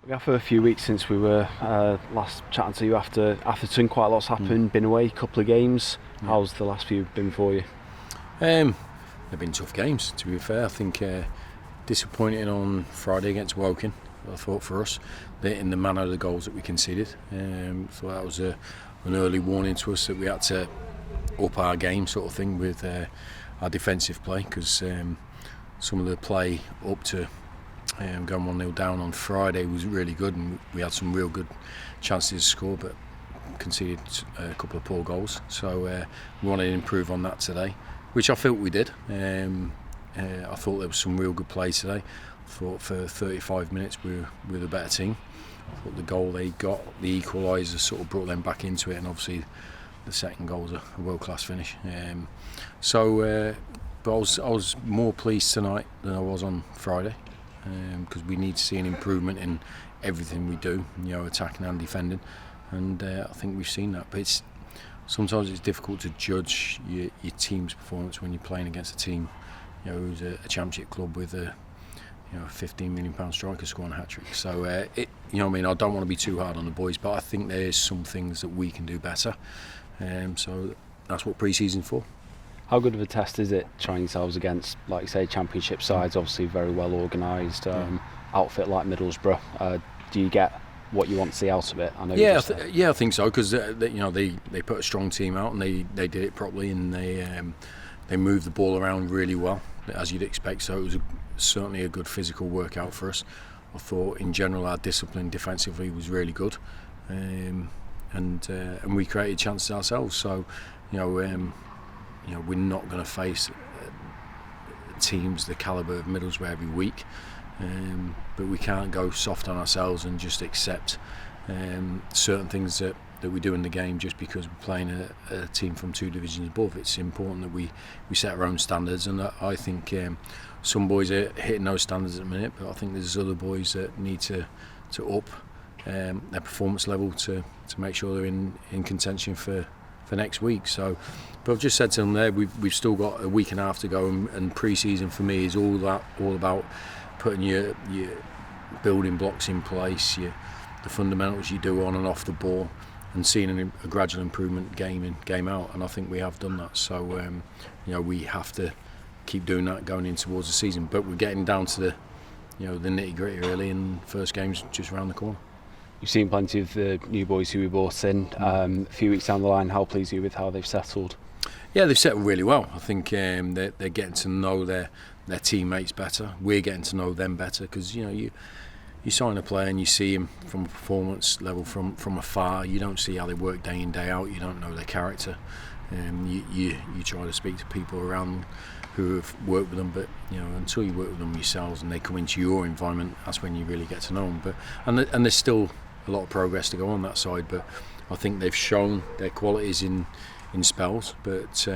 We have for a few weeks since we were last chatting to you after Tin. Quite a lot's happened. Been away, couple of games. How's the last few been for you? They've been tough games, to be fair. I think disappointing on Friday against Woking, I thought, for us, in the manner of the goals that we conceded. So that was an early warning to us that we had to up our game, sort of thing, with our defensive play, because some of the play up to going 1-0 down on Friday was really good, and we had some real good chances to score, but conceded a couple of poor goals. So we wanted to improve on that today, which I felt we did. I thought there was some real good play today. I thought for 35 minutes we were the better team. I thought the goal they got, the equaliser, sort of brought them back into it, and obviously the second goal was a world-class finish. But I was more pleased tonight than I was on Friday, because we need to see an improvement in everything we do, attacking and defending, and I think we've seen that. But sometimes it's difficult to judge your team's performance when you're playing against a team, who's a championship club with a £15 million striker scoring a hat-trick. So I don't want to be too hard on the boys, but I think there's some things that we can do better. So that's what pre-season's for. How good of a test is it trying yourselves against, like you say, championship sides, obviously very well organised, outfit like Middlesbrough? Do you get what you want to see out of it? I know. I think so, because they put a strong team out, and they did it properly, and they moved the ball around really well, as you'd expect. So it was certainly a good physical workout for us. I thought in general our discipline defensively was really good, and we created chances ourselves. So we're not going to face teams the calibre of Middlesbrough every week, but we can't go soft on ourselves and just accept certain things that we do in the game just because we're playing a team from 2 divisions above. It's important that we set our own standards, and I think some boys are hitting those standards at the minute, but I think there's other boys that need to up their performance level to make sure they're in contention for next week. So, but I've just said to them there, we've still got a week and a half to go, and pre-season for me is all about putting your building blocks in place, the fundamentals you do on and off the ball, and seeing a gradual improvement game in, game out. And I think we have done that. So we have to keep doing that going in towards the season. But we're getting down to the nitty-gritty really, and first game's just around the corner. You've seen plenty of the new boys who we brought in. A few weeks down the line, how pleased are you with how they've settled? Yeah, they've settled really well. I think they're getting to know their teammates better. We're getting to know them better, because you sign a player and you see him from a performance level from afar. You don't see how they work day in, day out. You don't know their character. You try to speak to people around who have worked with them, but until you work with them yourselves and they come into your environment, that's when you really get to know them. And there's still a lot of progress to go on that side, but I think they've shown their qualities in spells. But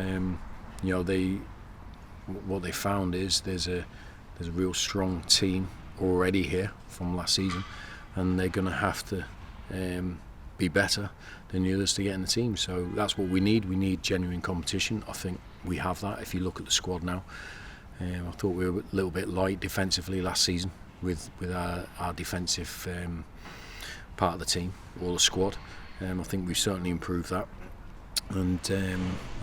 what they found is there's a real strong team already here from last season, and they're going to have to be better than the others to get in the team. So that's what we need. We need genuine competition. I think we have that if you look at the squad now. I thought we were a little bit light defensively last season with our defensive part of the team or the squad. I think we've certainly improved that, and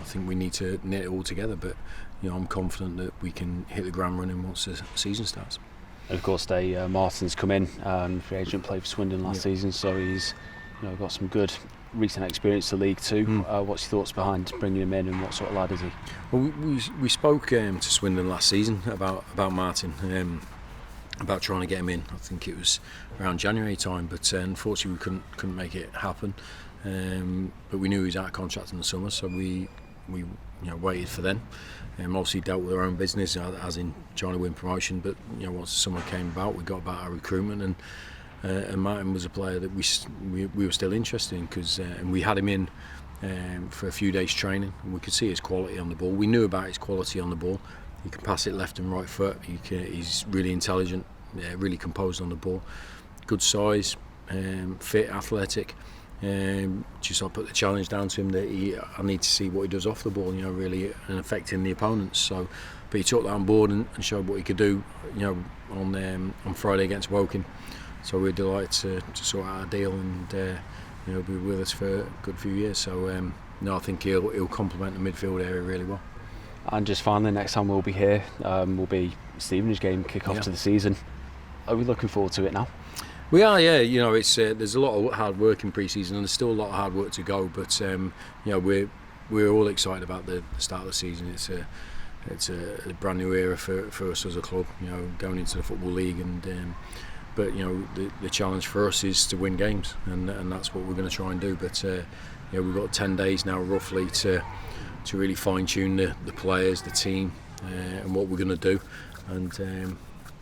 I think we need to knit it all together. But I'm confident that we can hit the ground running once the season starts. And of course, Martins come in, free agent, played for Swindon last season, so he's got some good recent experience to League Two. What's your thoughts behind bringing him in, and what sort of lad is he? Well, we spoke to Swindon last season about Martin, about trying to get him in. I think it was around January time, but unfortunately we couldn't make it happen. But we knew he was out of contract in the summer, so we waited for them. Obviously dealt with our own business, as in trying to win promotion. But once the summer came about, we got about our recruitment, and Martin was a player that we were still interested in, because and we had him in for a few days training, and we could see his quality on the ball. We knew about his quality on the ball. He can pass it left and right foot. He's really intelligent, really composed on the ball. Good size, fit, athletic. Just I put the challenge down to him that I need to see what he does off the ball, really, and affecting the opponents. So, but he took that on board and showed what he could do, on Friday against Woking. so we're delighted to sort out a deal and be with us for a good few years. So no, I think he'll complement the midfield area really well. And just finally, next time we'll be here will be Stevenage game, kick-off to the season. Are we looking forward to it now? We are, yeah. It's there's a lot of hard work in pre-season, and there's still a lot of hard work to go. But we're all excited about the start of the season. It's a brand new era for us as a club. Going into the Football League, and but the challenge for us is to win games, and that's what we're going to try and do. But we've got 10 days now, roughly, to really fine-tune the players, the team, and what we're going to do. And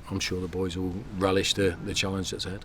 I'm sure the boys will relish the challenge that's ahead.